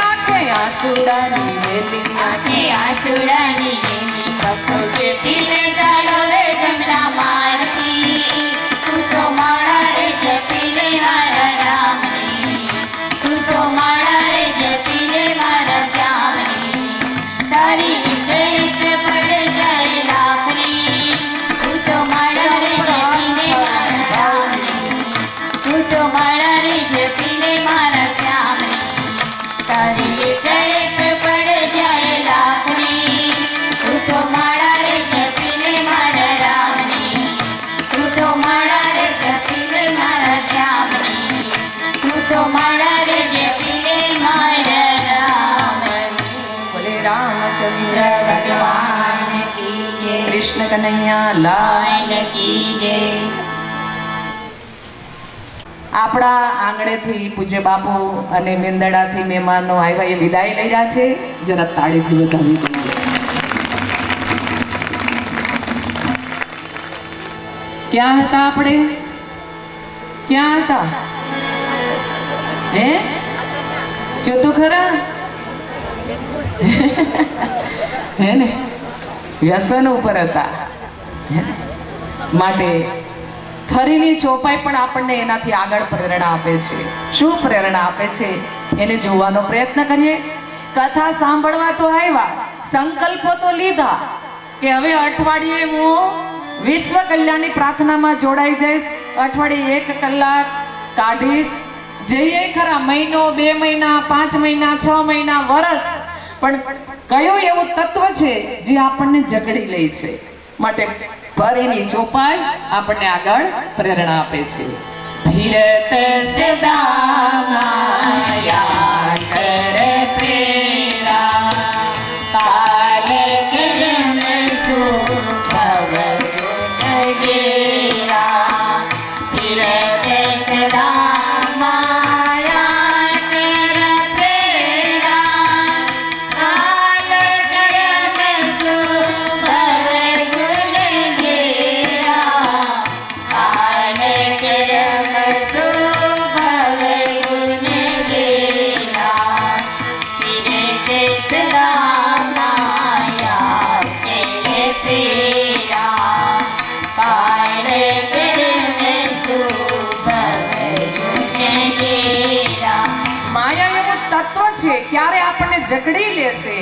આંખે આસુડાની વેલી આંખે આસુડાની વેલી ભક્તો છે પીને ચાલો રે જમણા મારતી તું તો માળા રે જપીને મારા રામની તું તો માળા રે જપીને મારા શ્યામની તારી ઇજ્જત પડ જાય લાખની તું તો માળા રે જપીને મારા રામની તું તો માળા રે જપીને મારા શ્યામની તારી ઇજ્જત પડ જાય લાખની તું તો માળા રે જપીને મારા રામની તું તો માળા રે જપીને મારા શ્યામની તું તો માળા રે જપીને મારા રામની બોલે રામચંદ્ર ભગવાન કી જય કૃષ્ણ કનૈયા લાલ કી જય આપણા આંગણેથી પૂજ્ય બાપુ અને નિંદડાથી મહેમાનો આવ્યા એ વિદાય લઈ રહ્યા છે. જરા તાળીથી વધાવી દઈએ. ક્યાં હતા આપણે? ક્યાં હતા? હે કયો તો ખરા હે ને વ્યસન ઉપર હતા. માટે ખરીની ચોપાઈ પણ આપણને એનાથી આગળ પ્રેરણા આપે છે. શું પ્રેરણા આપે છે એને જોવાનો પ્રયત્ન કરીએ. કથા સાંભળવા તો આવ્યા, સંકલ્પો તો લીધા કે હવે અઠવાડિયે હું વિશ્વ કલ્યાણની પ્રાર્થનામાં જોડાઈ જઈશ, અઠવાડિયે 1 કલાક કાઢીશ. જઈએ ખરા, મહિનો 2 મહિના 5 મહિના 6 મહિના વર્ષ, પણ કયું એવું તત્વ છે જે આપણને જકડી લે છે. માટે ફરીની ચોપાઈ આપણને આગળ પ્રેરણા આપે છે. ધીરત સદા માયા કર પ્રેરા કાલ કર્મ સુભવ ગુણગેરા ધીરત સદા માયા કર પ્રેરા કાલ કર્મ સુભવ ગુણગેરા કાલ કર્મ સુભવ ગુણગેરા ધીરત સદા માયા કર પ્રેરા કાલ કર્મ સુભવ ગુણગેરા માયા એવું તત્વ છે ક્યારે આપણને જકડી લેશે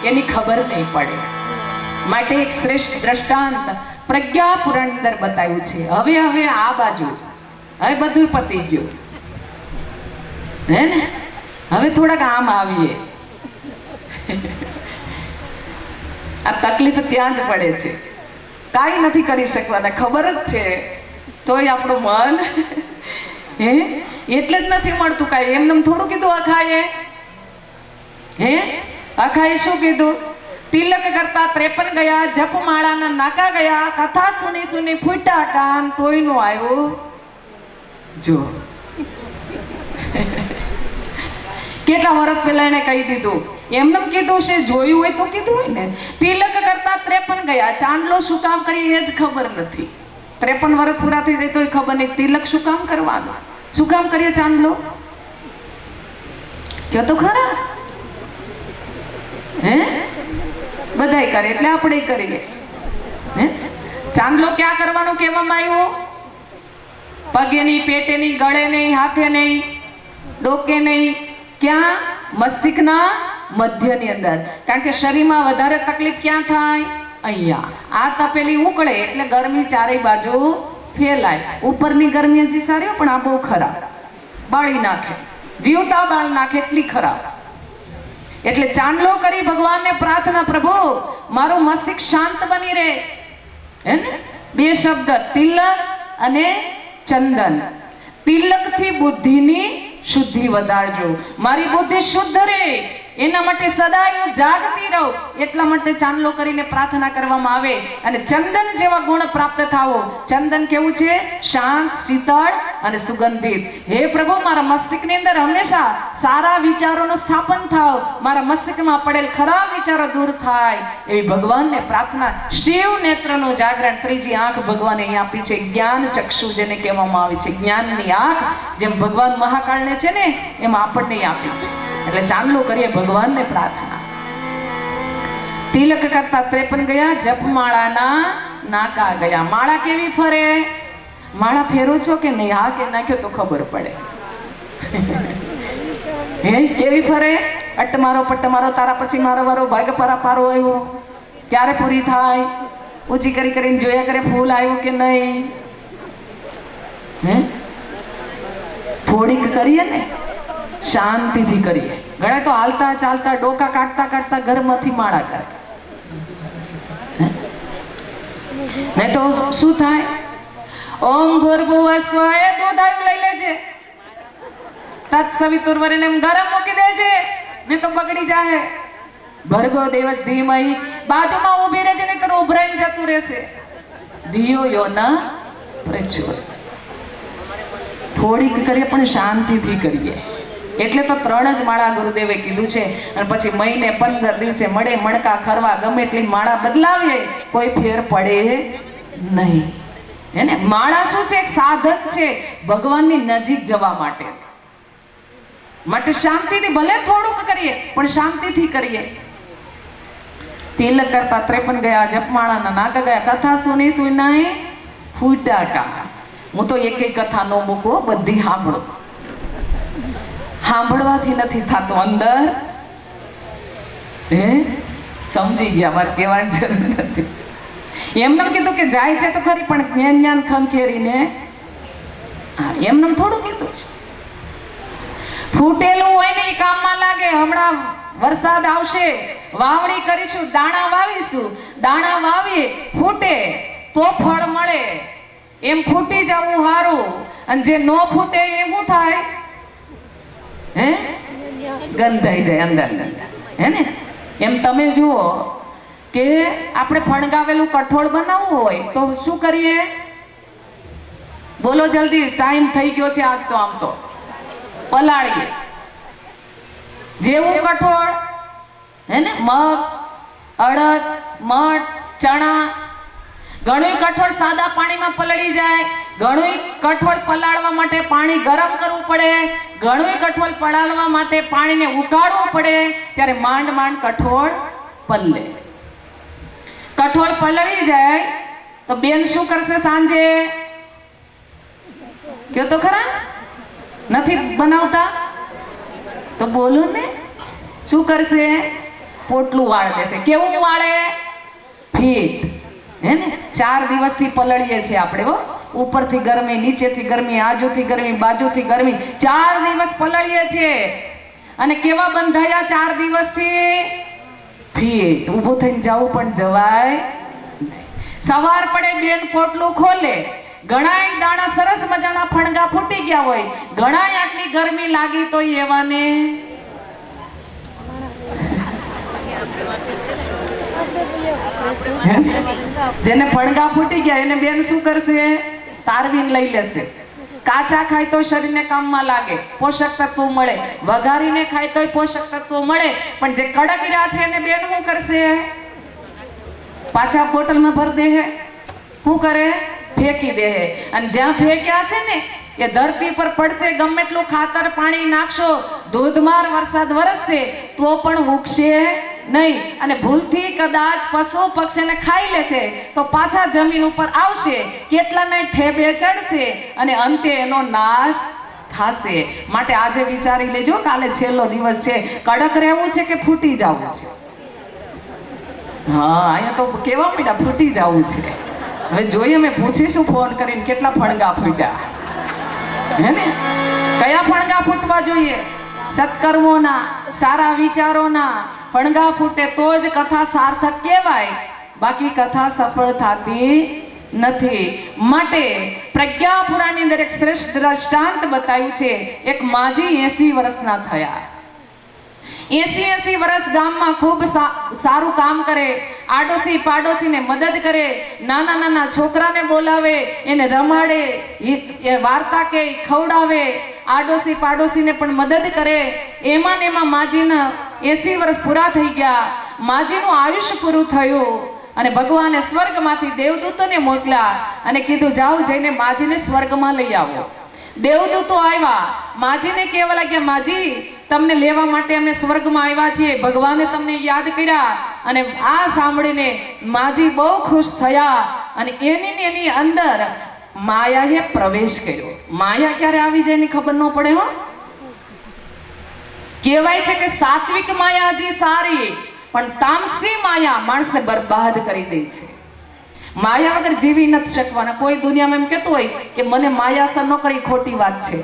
એની ખબર નહીં પડે. માટે એક શ્રેષ્ઠ દ્રષ્ટાંત પ્રજ્ઞા પુરાણ અંદર બતાવ્યું છે. હવે આ બાજુ હવે બધું પતી ગયું હે ને, હવે થોડાક આમ આવીએ. આ તકલીફ ત્યાં જ પડે છે, કાંઈ નથી કરી શકવાના, ખબર જ છે તોય આપણું મન હે એટલે જ નથી મળતું. કાંઈ એમને થોડું કીધું અખાએ, હે અખાએ શું કીધું? તિલક કરતા 53 ગયા, જપમાળાના નાકા ગયા, કથા સુની સુની ફૂટા કાન, તોય નો આવ્યો. જો કેટલા વર્ષ પહેલા એને કહી દીધું, એમને કીધું છે, જોયું હોય તો કીધું હોય ને. તિલક કરતા 53 ગયા, ચાંદલો શું કામ કરી એ જ ખબર નથી. 53 વર્ષ પૂરા થઈ જાય તોય ખબર નહીં તિલક શું કામ કરવાનું, શું કામ કરીએ ચાંદલો? કયો તો ખરા હે બધાય કરે એટલે આપણે કરીએ. હે ચાંદલો ક્યાં કરવાનો કહેવામાં આવ્યો? પગે નહીં, પેટે નહીં, ગળે નહીં, હાથે નહીં, ડોકે નહીં. ક્યાં? મસ્તિષ્કના મધ્યની અંદર. કારણ કે શરીરમાં વધારે તકલીફ ક્યાં થાય? અહીંયા. આ તપેલી ઉકળે એટલે ગરમી ચારેય બાજુ ફેલાય. ઉપરની ગરમી હજી સારી, પણ આ બહુ ખરાબ, બાળી નાખે, જીવતા બાળી નાખે, એટલી ખરાબ. એટલે ચાંદલો કરી ભગવાનને પ્રાર્થના, પ્રભુ મારું મસ્તિષ્ક શાંત બની રહે. હે ને 2 શબ્દ તિલક અને ચંદન. તિલકથી બુદ્ધિની શુદ્ધિ વધારજો, મારી બુદ્ધિ શુદ્ધ રહે એના માટે સદાય હું જાગતી રહું. એટલા માટે ચાંદલો કરીને પ્રાર્થના કરવામાં આવે. અને ચંદન જેવા ગુણ પ્રાપ્ત થાવો. ચંદન કેવું છે? શાંત, શીતળ અને સુગંધિત. હે પ્રભુ, મારા મસ્તિષ્કની અંદર હંમેશા સારા વિચારોનું સ્થાપન થાવ, મારા મસ્તિષ્કમાં પડેલ ખરાબ વિચારો દૂર થાય એવી ભગવાનને પ્રાર્થના. શિવ નેત્રનું જાગરણ, ત્રીજી આંખ ભગવાને અહીં આપી છે, જ્ઞાન ચક્ષુ જેને કહેવામાં આવે છે, જ્ઞાનની આંખ. જેમ ભગવાન મહાકાળને છે ને, એમ આપણને આપી છે. એટલે ચાંદલો કરીએ ભગવાનને પ્રાર્થના. તિલક કરતા 53 ગયા, જપમાળાના નાકા ગયા. માળા કેવી ફરે? માળા ફેરો છો કે નહીં? હા કે નાખ્યો તો ખબર પડે. હે કેવી ફરે? અટ મારો પટ્ટ મારો, તારા પછી મારો વારો, ભાગ પરા પારો આવ્યો, ક્યારે પૂરી થાય? ઊંચી કરી કરીને જોયા કરે ફૂલ આવ્યું કે નહીં. હે થોડીક કરીએ ને, શાંતિથી કરીએ. ઘણા તો હાલતા ચાલતા ડોકા કાઢતા કાઢતા ઘરમાંથી માળા કરે. નહીં તો શું થાય? ઓમ ભૂર્ભુવઃ સ્વઃ, દૂધ આવ્યું લઈ લેજે, તત્સવિતુર્વરેણ્યં ગરમ મૂકી દેજે, નહીં તો બગડી જાય. ભર્ગો દેવસ્ય ધીમહિ, બાજુમાં ઊભી રહેજે, નહીં તો ઉભરાઈને જતું રહેશે. ધિયો યો ન પ્રચોદયાત્. થોડીક કરીએ પણ શાંતિથી કરીએ. એટલે તો 3 જ માળા ગુરુદેવે કીધું છે. અને પછી મહિને 15 દિવસે મળે મણકા ખરવા, ગમે એટલી માળા બદલાવીએ કોઈ ફેર પડે નહીં. હે ને? માળા શું છે? એક સાધન છે ભગવાનની નજીક જવા માટે. શાંતિથી ભલે થોડુંક કરીએ પણ શાંતિથી કરીએ. તિલક કરતા 53 ગયા, જપમાળાના નાકા ગયા. કથા સુની સુનાઈ ફૂટા કા. હું તો એક કથા નો મૂકો, બધી સાંભળો. સાંભળવાથી નથી થતું અંદર. હે સમજી ગયા? મારે કહેવાની જરૂર નથી. એમને કીધું કે જાય છે તો ખરી, પણ જ્ઞાન જ્ઞાન ખંખેરીને એમને થોડું કીધું છે. ફૂટેલું હોય ને એ કામમાં લાગે. હમણાં વરસાદ આવશે, વાવણી કરીશું, દાણા વાવીશું, દાણા વાવીએ ફૂટે તો ફળ મળે. એમ ફૂટી જવું સારું, અને જે ન ફૂટે એ શું થાય? હે ગંધાઈ જાય અંદર અંદર. હે ને? એમ તમે જુઓ કે આપણે ફણગાવેલું કઠોળ બનાવવું હોય તો શું કરીએ? બોલો જલ્દી, ટાઈમ થઈ ગયો છે આજ તો. આમ તો પલાળીએ. જેવું કઠોળ, હે ને, મગ, અડદ, મઠ, ચણા. ઘણું કઠોળ સાદા પાણીમાં પલળી જાય, ઘણું કઠોળ પલાળવા માટે પાણી ગરમ કરવું પડે, ઘણું કઠોળ પલાળવા માટે પાણીને ઉકાળવું પડે. ત્યારે માંડ માંડ કઠોળ પલળે. કઠોળ પલળી જાય તો બેન શું કરશે સાંજે? કયો તો ખરા. નથી બનાવતા તો બોલો ને. શું કરશે? પોટલું વાળ દેશે. કેવું વાળે? ફીટ. હે ને? 4 દિવસથી પલળીએ છીએ આપણે. હો, ઉપરથી ગરમી, નીચેથી ગરમી, આજુથી ગરમી, બાજુથી ગરમી, 4 દિવસ પલળીએ છીએ. અને કેવા બંધાયા 4 દિવસથી? ફીટ. ઊભું થઈને જવું પણ જવાય. સવાર પડે બેન પોટલું ખોલે, ઘણાય દાણા સરસ મજાના ફણગા ફૂટી ગયા હોય, ઘણાય આટલી ગરમી લાગી તો એવાને જેને ફણગા ફૂટી ગયા એને બેન શું કરશે? તારવીને લઈ લેશે. કાચા ખાય તો શરીરને કામમાં લાગે, પોષક તત્વો મળે. વઘારીને ખાય તોય પોષક તત્વો મળે. પણ જે કડક રહ્યા છે એને બેન શું કરશે? પાછા બોટલમાં ભરી દે. શું કરે? ફેંકી દે. અને જ્યાં ફેંક્યા છે ને એ ધરતી પર પડશે. ગમે એટલું ખાતર પાણી નાખશો, ધોધમાર વરસાદ વરસશે તો પણ ઉગશે નહીં. અને ભૂલથી કદાચ પશુ પક્ષીને ખાઈ લેશે તો પાછા જમીન ઉપર આવશે, કેટલાને ઠેબે ચડશે અને અંતે એનો નાશ થશે. માટે આજે વિચારી લેજો, કાલે છેલ્લો દિવસ છે. કડક રહેવું છે કે ફૂટી જવું છે? હા, અહીંયા તો કેવા મીઠા ફૂટી જવું છે. હવે જોઈએ, અમે પૂછીશું ફોન કરીને કેટલા ફણગા ફૂટ્યા. હે ને? કયા ફણગા ફૂટવા જોઈએ? સત્કર્મોના, સારા વિચારોના ફણગા ફૂટે તો જ કથા સાર્થક કહેવાય, બાકી કથા સફળ થતી નથી. માટે પ્રજ્ઞા પુરાણની અંદર એક શ્રેષ્ઠ દ્રષ્ટાંત બતાવ્યું છે. એક માજી 80 વર્ષના થયા. 80 વર્ષ ગામમાં ખૂબ સારું કામ કરે, આડોશી પાડોશીને મદદ કરે, નાના નાના છોકરાને બોલાવે, એને રમાડે, એ વાર્તા કે ખવડાવે, આડોશી પાડોશીને પણ મદદ કરે. એમાં ને એમાં માજીના 80 વર્ષ પૂરા થઈ ગયા. માજીનું આયુષ્ય પૂરું થયું અને ભગવાને સ્વર્ગમાંથી દેવદૂતોને મોકલ્યા અને કીધું જાઓ જઈને માજીને સ્વર્ગમાં લઈ આવો. દેવદૂતો આવ્યા, માજીને કહેવા લાગ્યા, માજી તમને લેવા માટે અમે સ્વર્ગમાં આવ્યા છીએ, ભગવાને તમને યાદ કર્યા. અને આ સાંભળીને માજી બહુ ખુશ થયા અને એની અંદર માયાએ પ્રવેશ કર્યો. માયા ક્યારે આવી જાય એની ખબર ન પડે. હો, કહેવાય છે કે સાત્વિક માયા હજી સારી, પણ તામસી માયા માણસને બરબાદ કરી દે છે. માયા વગર જીવી નથી શકવાના. કોઈ દુનિયામાં એમ કહેતું હોય કે મને માયા અસર ન કરી, ખોટી વાત છે.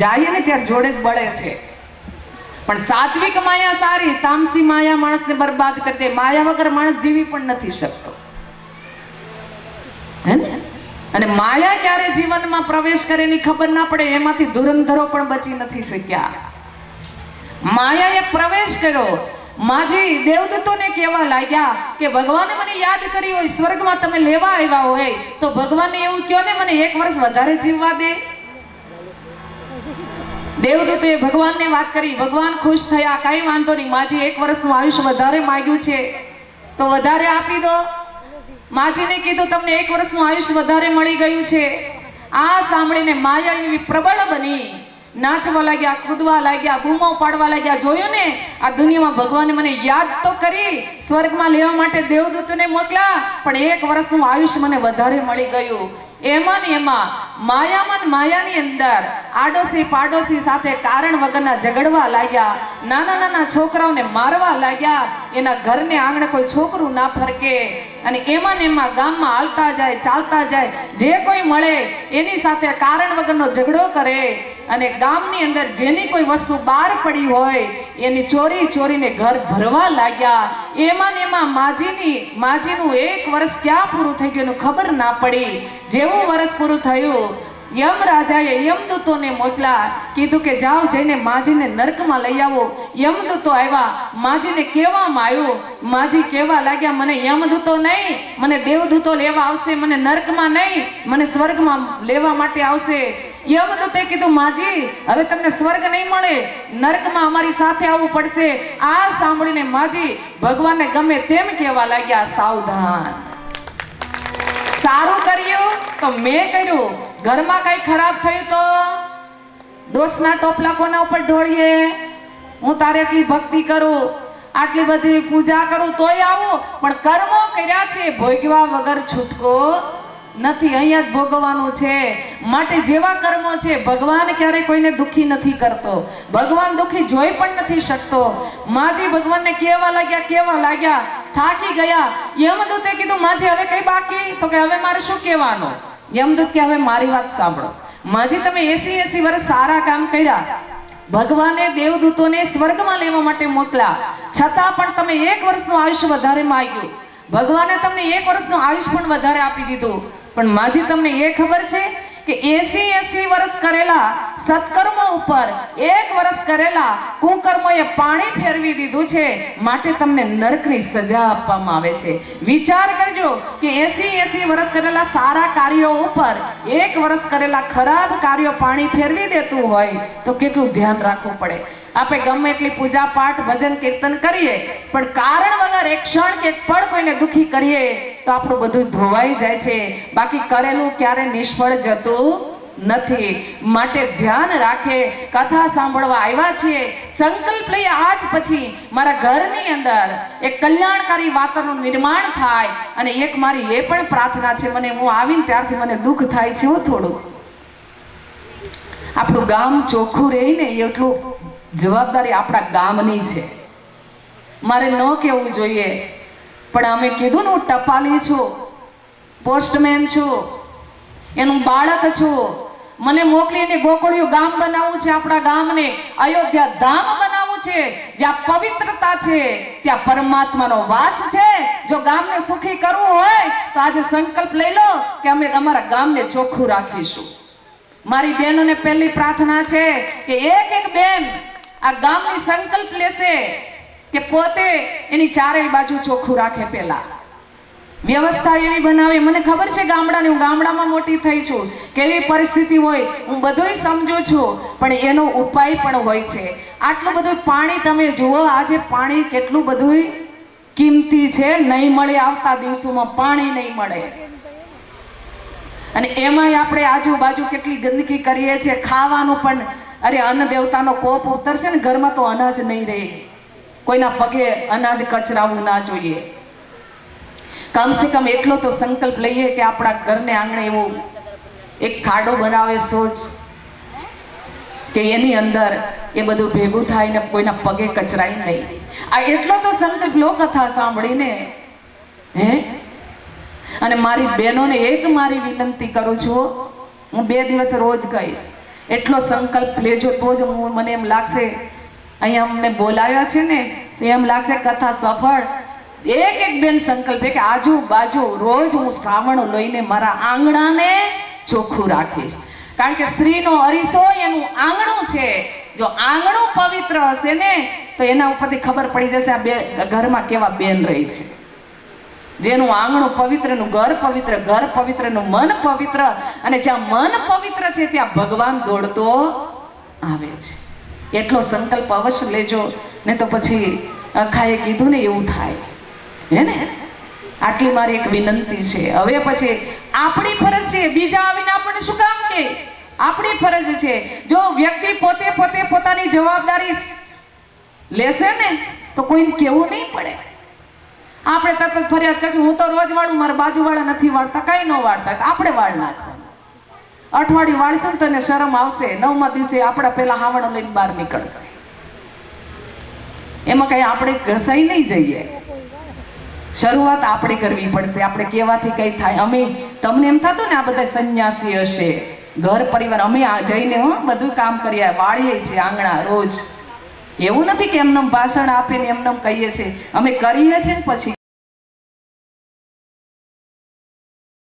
જાય ને ત્યારે જોડે જ બળે છે. પણ સાત્વિક માયા સારી, તામસી માયા માણસને બરબાદ કરી દે. માયા વગર માણસ જીવી પણ નથી શકતો. હે ને? અને માયા ક્યારે જીવનમાં પ્રવેશ કરે એની ખબર ના પડે, એમાંથી ધુરંધરો પણ બચી નથી શક્યા. માયાએ પ્રવેશ કર્યો. માજી દેવદૂતોને કહેવા લાગ્યા કે ભગવાને મને યાદ કરી હોય, સ્વર્ગમાં તમે લેવા આવ્યા હોય, તો ભગવાનને એવું કહો ને મને 1 વર્ષ વધારે જીવવા દે. દેવદૂતોએ ભગવાનને વાત કરી. ભગવાન ખુશ થયા, કાંઈ વાંધો નહીં, માજી 1 વર્ષનું આયુષ્ય વધારે માંગ્યું છે તો વધારે આપી દો. માજીને કીધું તમને 1 વર્ષનું આયુષ્ય વધારે મળી ગયું છે. આ સાંભળીને માયા એવી પ્રબળ બની, નાચવા લાગ્યા, કૂદવા લાગ્યા, બૂમો પાડવા લાગ્યા. જોયું ને, આ દુનિયામાં ભગવાને મને યાદ તો કરી, સ્વર્ગમાં લેવા માટે દેવદૂતોને મોકલ્યા, પણ 1 વર્ષનું આયુષ્ય મને વધારે મળી ગયું. એમાં ને એમાં માયાની અંદર આડોશી પાડોશી સાથે કારણ વગરના ઝઘડવા લાગ્યા, નાના નાના છોકરાઓને મારવા લાગ્યા. એના ઘરને આંગણે કોઈ છોકરું ના ફરકે. અને એમાં ને એમાં ગામમાં હાલતા જાય, ચાલતા જાય, જે કોઈ મળે એની સાથે કારણ વગરનો ઝઘડો કરે. અને ગામની અંદર જેની કોઈ વસ્તુ બહાર પડી હોય એની ચોરીને ઘર ભરવા લાગ્યા. એમાં ને એમાં માજીનું 1 વર્ષ ક્યાં પૂરું થઈ ગયું એનું ખબર ના પડી. જેવું વર્ષ પૂરું થયું, યમરાજાએ યમદૂતોને મોકલ્યા. કીધું કે જાઓ જઈને માજીને નરકમાં લઈ આવો. યમદૂતો આવ્યા, માજીને કહેવામાં આવ્યું. માજી કહેવા લાગ્યા, મને યમદૂતો નહીં, મને દેવદૂતો લેવા આવશે, મને નરકમાં નહીં, મને સ્વર્ગમાં લેવા માટે આવશે. યમદૂતે કીધું, માજી હવે તમને સ્વર્ગ નહીં મળે, નરકમાં અમારી સાથે આવવું પડશે. આ સાંભળીને માજી ભગવાનને ગમે તેમ કહેવા લાગ્યા, સાવધાન. સારું કર્યું તો મેં કર્યું, ઘરમાં કઈ ખરાબ થયું તો દોષના ટોપલા કોના ઉપર ઢોળીએ? હું તારે એટલી ભક્તિ કરું, આટલી બધી પૂજા કરું તોય આવું, પણ કર્મો કર્યા છે ભોગવા વગર છૂટકો નથી. અહીંયા જ ભોગવવાનું છે. માટે જેવા કર્મો છે, ભગવાન ક્યારેય કોઈને દુખી નથી કરતો, ભગવાન દુખી જોઈ પણ નથી શકતો. માજી ભગવાનને કેવા લાગ્યા, થાકી ગયા. યમદૂતે કીધું, માજી હવે કઈ બાકી? તો કે હવે મારે શું કહેવાનું? યમદૂત કે હવે મારી વાત સાંભળો. માજી તમે 80 વર્ષ સારા કામ કર્યા, ભગવાને દેવદૂતોને સ્વર્ગમાં લેવા માટે મોકલ્યા, છતાં પણ તમે 1 વર્ષનું આયુષ્ય વધારે માંગ્યું. ભગવાને તમને 1 વર્ષનું આયુષ્ય પણ વધારે આપી દીધું. પણ માજી તમને એ ખબર છે કે 80 વર્ષ કરેલા સત્કર્મો ઉપર 1 વર્ષ કરેલા કુકર્મોએ પાણી ફેરવી દીધું છે, માટે તમને નરકની સજા આપવામાં આવે છે. વિચાર કરજો કે 80 વર્ષ કરેલા સારા કાર્યો ઉપર 1 વર્ષ કરેલા ખરાબ કાર્યો પાણી ફેરવી દેતું હોય તો કેટલું ધ્યાન રાખવું પડે. આપણે ગમે એટલી પૂજા પાઠ ભજન કીર્તન કરીએ, પણ કારણ વગર એક ક્ષણ કે એક પળ કોઈને દુખી કરીએ તો આપણું બધું ધોવાઈ જાય છે. બાકી કરેલું ક્યારે નિષ્ફળ જતું નથી. માટે ધ્યાન રાખે. કથા સાંભળવા આવ્યા છીએ, સંકલ્પ લઈએ આજ પછી મારા ઘરની અંદર એક કલ્યાણકારી વાતાવરણનું નિર્માણ થાય. અને એક મારી એ પણ પ્રાર્થના છે, મને હું આવીને ત્યારથી મને દુઃખ થાય છે થોડું, આપણું ગામ ચોખ્ખું રહે ને એટલું જવાબદારી આપણા ગામની છે. મારે ન કહેવું જોઈએ, પણ અમે કીધું ને હું ટપાલી છું, પોસ્ટમેન છું, એનું બાળક છું. મને મોકલીને ગોકળિયું ગામ બનાવવું છે, આપણા ગામને અયોધ્યા ધામ બનાવવું છે, જ્યાં પવિત્રતા છે, ત્યાં પરમાત્માનો વાસ છે. જો ગામને સુખી કરવું હોય તો આજે સંકલ્પ લઈ લો કે અમે અમારા ગામને ચોખ્ખું રાખીશું. મારી બહેનોને પહેલી પ્રાર્થના છે કે એક બેન આ ગામની સંકલ્પ લેશે કે પોતે એની ચારેય બાજુ ચોખ્ખું રાખે. પહેલા વ્યવસ્થા એવી બનાવે. મને ખબર છે ગામડાની, હું ગામડામાં મોટી થઈ છું, કેવી પરિસ્થિતિ હોય હું બધુંય સમજુ છું, પણ એનો ઉપાય પણ હોય છે. આટલું બધું પાણી તમે જુઓ, આજે પાણી કેટલું બધું કિંમતી છે, નહીં મળે આવતા દિવસોમાં પાણી નહીં મળે. અને એમાંય આપણે આજુબાજુ કેટલી ગંદકી કરીએ છીએ. ખાવાનું પણ, અરે અન્ન દેવતાનો કોપ ઉતરશે ને ઘરમાં તો અનાજ નહીં રહે. કોઈના પગે અનાજ કચરાવું ના જોઈએ. કમસે કમ એટલો તો સંકલ્પ લઈએ કે આપણા ઘરને આંગણે એવો એક ખાડો બનાવે સોચ કે એની અંદર એ બધું ભેગું થાય ને કોઈના પગે કચરાય નહીં. આ એટલો તો સંકલ્પ લો કથા સાંભળીને. હે, અને મારી બહેનોને એક મારી વિનંતી કરું છું, હું 2 દિવસ રોજ કહીશ, એટલો સંકલ્પ લેજો તો જ મને એમ લાગશે અહીંયા અમને બોલાવ્યા છે ને એમ લાગશે કથા સફળ. એક બેન સંકલ્પ કે આજુબાજુ રોજ હું શ્રાવણ લઈને મારા આંગણાને ચોખ્ખું રાખીશ. કારણ કે સ્ત્રીનો અરીસો એનું આંગણું છે. જો આંગણું પવિત્ર હશે ને તો એના ઉપરથી ખબર પડી જશે આ બે ઘરમાં કેવા બેન રહી છે. જેનું આંગણું પવિત્ર, નું ઘર પવિત્ર, ઘર પવિત્ર, નું મન પવિત્ર, અને જ્યાં મન પવિત્ર છે ત્યાં ભગવાન દોડતો આવે છે. એટલો સંકલ્પ અવશ્ય લેજો, ને તો પછી અખાએ કીધું ને એવું થાય. હે ને, આટલી મારી એક વિનંતી છે. હવે પછી આપણી ફરજ છે, બીજા આવીને આપણને શું કામ કે? આપણી ફરજ છે. જો વ્યક્તિ પોતે પોતાની જવાબદારી લેશે ને તો કોઈને કેવું નહીં પડે. આપણે તરત જ ફરિયાદ કરશું, હું તો રોજ વાળું, મારા બાજુવાળા નથી વાળતા, કઈ ન વાળતા, આપણે વાળ નાખવાનું. અઠવાડિયું વાળશું ને તો એને શરમ આવશે. 9મા દિવસે આપણા પેલા હાવણો લઈને બહાર નીકળશે. એમાં કઈ આપણે ઘસાઈ નહીં જઈએ. શરૂઆત આપણે કરવી પડશે. આપણે કેવાથી કઈ થાય. અમે તમને એમ થતું ને આ બધા સંન્યાસી હશે, ઘર પરિવાર, અમે આ જઈને બધું કામ કરીએ, વાળીએ છીએ આંગણા રોજ. એવું નથી કે એમને ભાષણ આપીને એમને કહીએ છીએ, અમે કરીએ છીએ પછી